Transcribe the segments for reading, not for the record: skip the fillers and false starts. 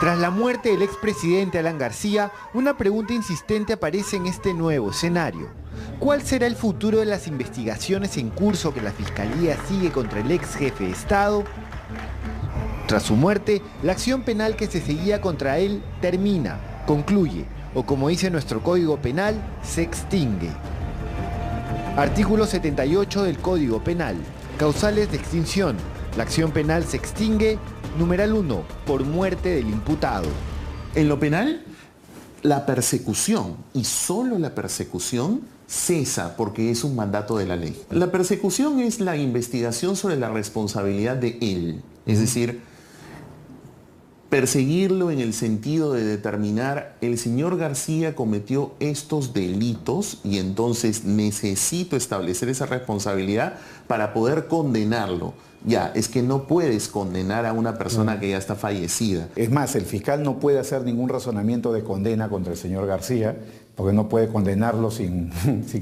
Tras la muerte del expresidente Alan García, una pregunta insistente aparece en este nuevo escenario. ¿Cuál será el futuro de las investigaciones en curso que la Fiscalía sigue contra el ex jefe de Estado? Tras su muerte, la acción penal que se seguía contra él termina, concluye, o como dice nuestro Código Penal, se extingue. Artículo 78 del Código Penal. Causales de extinción. La acción penal se extingue. Numeral 1. Por muerte del imputado. En lo penal, la persecución, y solo la persecución, cesa porque es un mandato de la ley. La persecución es la investigación sobre la responsabilidad de él. Es decir, perseguirlo en el sentido de determinar, el señor García cometió estos delitos y entonces necesito establecer esa responsabilidad para poder condenarlo. Ya, es que no puedes condenar a una persona que ya está fallecida. Es más, el fiscal no puede hacer ningún razonamiento de condena contra el señor García, porque no puede condenarlo sin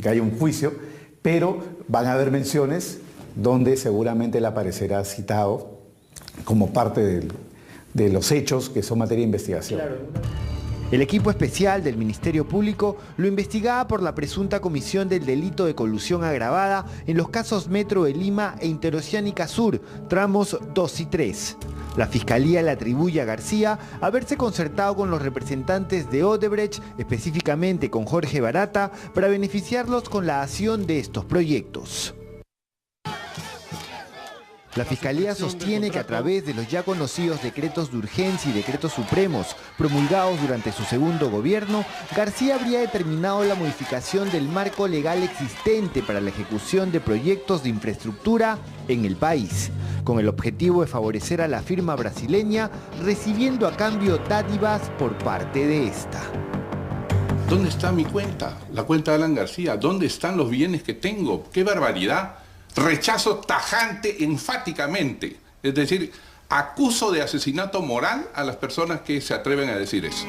que haya un juicio, pero van a haber menciones donde seguramente él aparecerá citado como parte de los hechos que son materia de investigación. El equipo especial del Ministerio Público lo investigaba por la presunta comisión del delito de colusión agravada en los casos Metro de Lima e Interoceánica Sur, tramos 2 y 3. La Fiscalía le atribuye a García haberse concertado con los representantes de Odebrecht, específicamente con Jorge Barata, para beneficiarlos con la acción de estos proyectos. La Fiscalía sostiene que a través de los ya conocidos decretos de urgencia y decretos supremos promulgados durante su segundo gobierno, García habría determinado la modificación del marco legal existente para la ejecución de proyectos de infraestructura en el país, con el objetivo de favorecer a la firma brasileña, recibiendo a cambio dádivas por parte de esta. ¿Dónde está mi cuenta? La cuenta de Alan García. ¿Dónde están los bienes que tengo? ¡Qué barbaridad! Rechazo tajante, enfáticamente. Es decir, acuso de asesinato moral a las personas que se atreven a decir eso.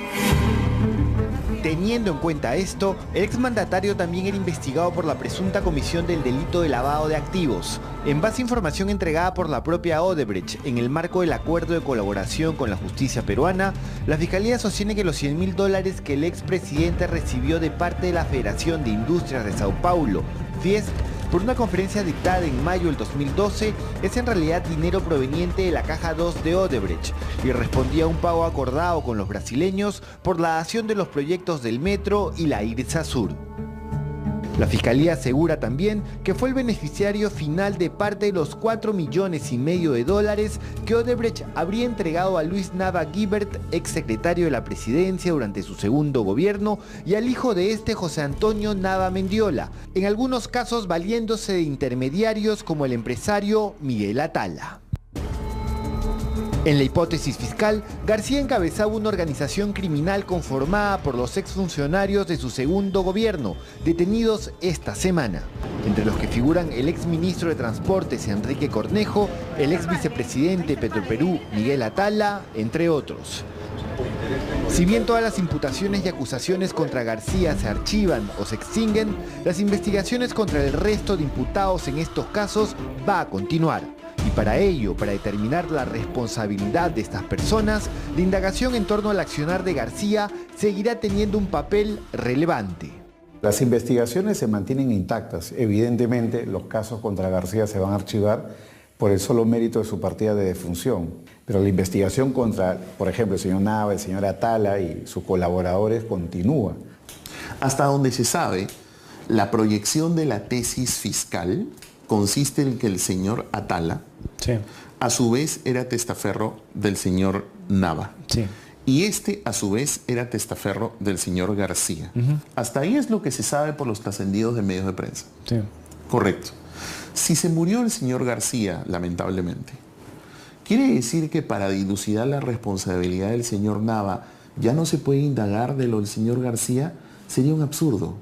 Teniendo en cuenta esto, el exmandatario también era investigado por la presunta comisión del delito de lavado de activos. En base a información entregada por la propia Odebrecht en el marco del acuerdo de colaboración con la justicia peruana, la Fiscalía sostiene que los $100.000 que el expresidente recibió de parte de la Federación de Industrias de Sao Paulo, FIESP, por una conferencia dictada en mayo del 2012, es en realidad dinero proveniente de la Caja 2 de Odebrecht y respondía a un pago acordado con los brasileños por la dación de los proyectos del Metro y la IRSA Sur. La Fiscalía asegura también que fue el beneficiario final de parte de los $4,5 millones que Odebrecht habría entregado a Luis Nava Guibert, exsecretario de la Presidencia durante su segundo gobierno, y al hijo de este, José Antonio Nava Mendiola, en algunos casos valiéndose de intermediarios como el empresario Miguel Atala. En la hipótesis fiscal, García encabezaba una organización criminal conformada por los exfuncionarios de su segundo gobierno, detenidos esta semana, entre los que figuran el exministro de Transportes Enrique Cornejo, el exvicepresidente de Petroperú Miguel Atala, entre otros. Si bien todas las imputaciones y acusaciones contra García se archivan o se extinguen, las investigaciones contra el resto de imputados en estos casos va a continuar. Y para ello, para determinar la responsabilidad de estas personas, la indagación en torno al accionar de García seguirá teniendo un papel relevante. Las investigaciones se mantienen intactas. Evidentemente, los casos contra García se van a archivar por el solo mérito de su partida de defunción. Pero la investigación contra, por ejemplo, el señor Nava, el señor Atala y sus colaboradores continúa. Hasta donde se sabe, la proyección de la tesis fiscal consiste en que el señor Atala, a su vez, era testaferro del señor Nava. Y este, a su vez, era testaferro del señor García. Hasta ahí es lo que se sabe por los trascendidos de medios de prensa. Correcto. Si se murió el señor García, lamentablemente, quiere decir que para dilucidar la responsabilidad del señor Nava ya no se puede indagar de lo del señor García. Sería un absurdo.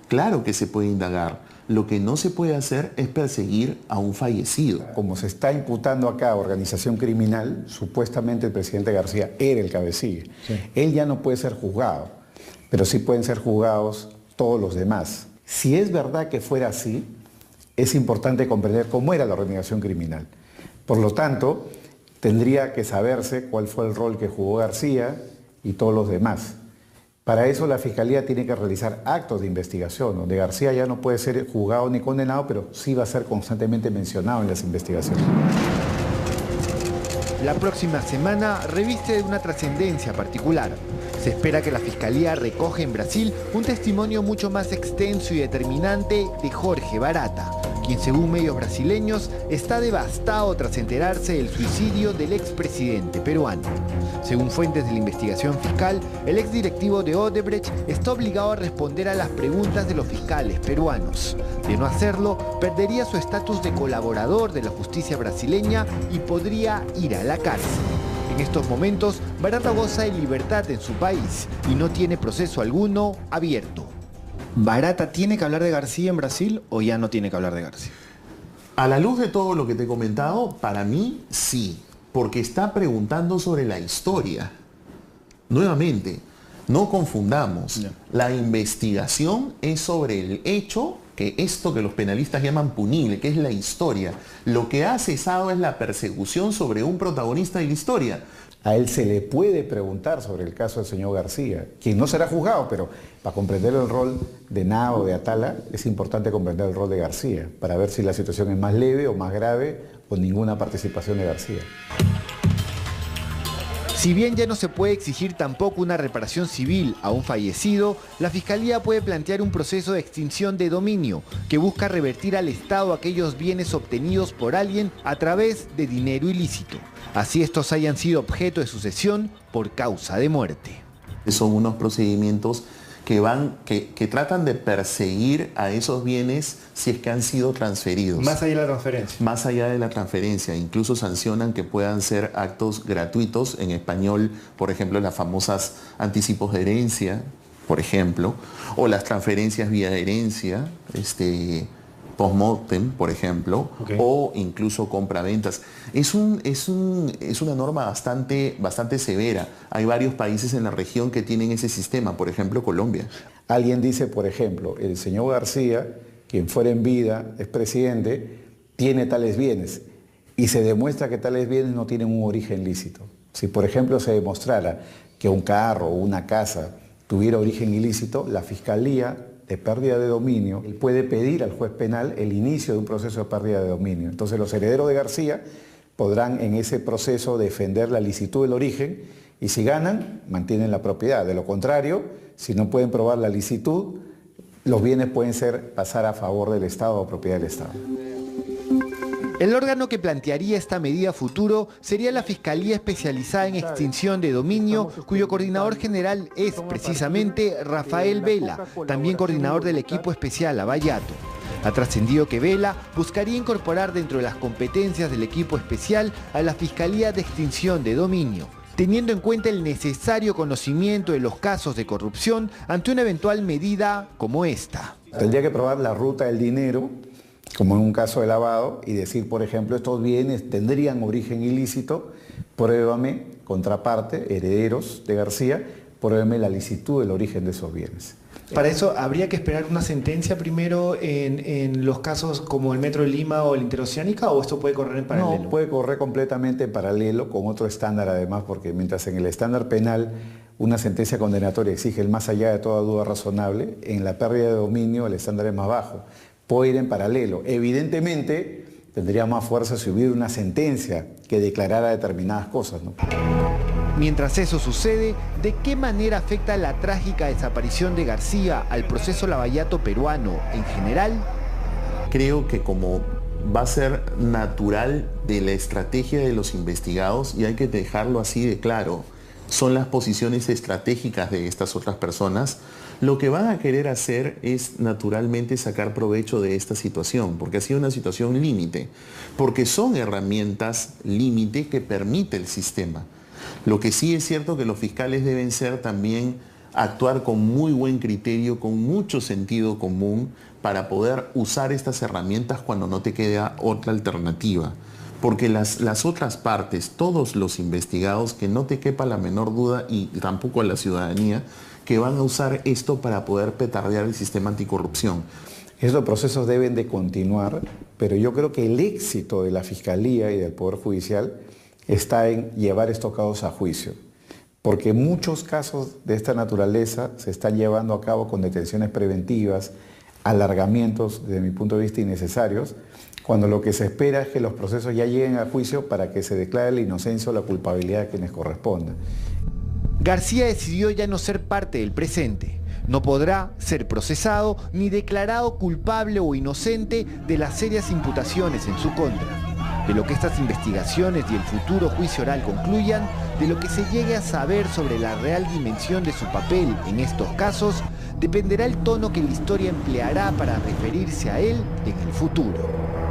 Claro que se puede indagar. Lo que no se puede hacer es perseguir a un fallecido. Como se está imputando acá organización criminal, supuestamente el presidente García era el cabecilla. Él ya no puede ser juzgado, pero sí pueden ser juzgados todos los demás. Si es verdad que fuera así, es importante comprender cómo era la organización criminal. Por lo tanto, tendría que saberse cuál fue el rol que jugó García y todos los demás. Para eso la Fiscalía tiene que realizar actos de investigación, donde García ya no puede ser juzgado ni condenado, pero sí va a ser constantemente mencionado en las investigaciones. La próxima semana reviste de una trascendencia particular. Se espera que la Fiscalía recoja en Brasil un testimonio mucho más extenso y determinante de Jorge Barata, quien según medios brasileños está devastado tras enterarse del suicidio del expresidente peruano. Según fuentes de la investigación fiscal, el exdirectivo de Odebrecht está obligado a responder a las preguntas de los fiscales peruanos. De no hacerlo, perdería su estatus de colaborador de la justicia brasileña y podría ir a la cárcel. En estos momentos, Barata goza de libertad en su país y no tiene proceso alguno abierto. ¿Barata tiene que hablar de García en Brasil o ya no tiene que hablar de García? A la luz de todo lo que te he comentado, para mí sí, porque está preguntando sobre la historia. Nuevamente, no confundamos. No. La investigación es sobre el hecho, que esto que los penalistas llaman punible, que es la historia. Lo que ha cesado es la persecución sobre un protagonista de la historia. A él se le puede preguntar sobre el caso del señor García, quien no será juzgado, pero para comprender el rol de Nao o de Atala es importante comprender el rol de García, para ver si la situación es más leve o más grave o ninguna participación de García. Si bien ya no se puede exigir tampoco una reparación civil a un fallecido, la Fiscalía puede plantear un proceso de extinción de dominio que busca revertir al Estado aquellos bienes obtenidos por alguien a través de dinero ilícito. Así estos hayan sido objeto de sucesión por causa de muerte. Son unos procedimientos que tratan de perseguir a esos bienes si es que han sido transferidos. Más allá de la transferencia. Más allá de la transferencia, incluso sancionan que puedan ser actos gratuitos, en español, por ejemplo, las famosas anticipos de herencia, por ejemplo, o las transferencias vía herencia, post-mortem, por ejemplo, Okay. o incluso compraventas. Es una norma bastante severa. Hay varios países en la región que tienen ese sistema, por ejemplo, Colombia. Alguien dice, por ejemplo, el señor García, quien fuera en vida, es presidente, tiene tales bienes y se demuestra que tales bienes no tienen un origen lícito. Si, por ejemplo, se demostrara que un carro o una casa tuviera origen ilícito, la Fiscalía de pérdida de dominio puede pedir al juez penal el inicio de un proceso de pérdida de dominio. Entonces los herederos de García podrán en ese proceso defender la licitud del origen y si ganan, mantienen la propiedad. De lo contrario, si no pueden probar la licitud, los bienes pueden pasar a favor del Estado o propiedad del Estado. El órgano que plantearía esta medida a futuro sería la Fiscalía Especializada en Extinción de Dominio, cuyo coordinador general es precisamente Rafael Vela, también coordinador del equipo especial Lavallato. Ha trascendido que Vela buscaría incorporar dentro de las competencias del equipo especial a la Fiscalía de Extinción de Dominio, teniendo en cuenta el necesario conocimiento de los casos de corrupción ante una eventual medida como esta. Tendría que probar la ruta del dinero, como en un caso de lavado, y decir, por ejemplo, estos bienes tendrían origen ilícito, pruébame, contraparte, herederos de García, pruébame la licitud del origen de esos bienes. Para eso habría que esperar una sentencia primero en los casos como el Metro de Lima o el Interoceánica, o esto puede correr en paralelo. No, puede correr completamente en paralelo con otro estándar además, porque mientras en el estándar penal una sentencia condenatoria exige el más allá de toda duda razonable, en la pérdida de dominio el estándar es más bajo. Puede ir en paralelo. Evidentemente tendría más fuerza si hubiera una sentencia que declarara determinadas cosas, ¿no? Mientras eso sucede, ¿de qué manera afecta la trágica desaparición de García al proceso lavallato peruano en general? Creo que como va a ser natural de la estrategia de los investigados, y hay que dejarlo así de claro, son las posiciones estratégicas de estas otras personas, lo que van a querer hacer es naturalmente sacar provecho de esta situación, porque ha sido una situación límite, porque son herramientas límite que permite el sistema. Lo que sí es cierto que los fiscales deben ser también actuar con muy buen criterio, con mucho sentido común, para poder usar estas herramientas cuando no te queda otra alternativa. Porque las otras partes, todos los investigados, que no te quepa la menor duda, y tampoco a la ciudadanía, que van a usar esto para poder petardear el sistema anticorrupción. Estos procesos deben de continuar, pero yo creo que el éxito de la Fiscalía y del Poder Judicial está en llevar estos casos a juicio. Porque muchos casos de esta naturaleza se están llevando a cabo con detenciones preventivas, alargamientos, desde mi punto de vista, innecesarios, cuando lo que se espera es que los procesos ya lleguen a juicio para que se declare la inocencia o la culpabilidad a quienes corresponda. García decidió ya no ser parte del presente. No podrá ser procesado ni declarado culpable o inocente de las serias imputaciones en su contra. De lo que estas investigaciones y el futuro juicio oral concluyan, de lo que se llegue a saber sobre la real dimensión de su papel en estos casos, dependerá el tono que la historia empleará para referirse a él en el futuro.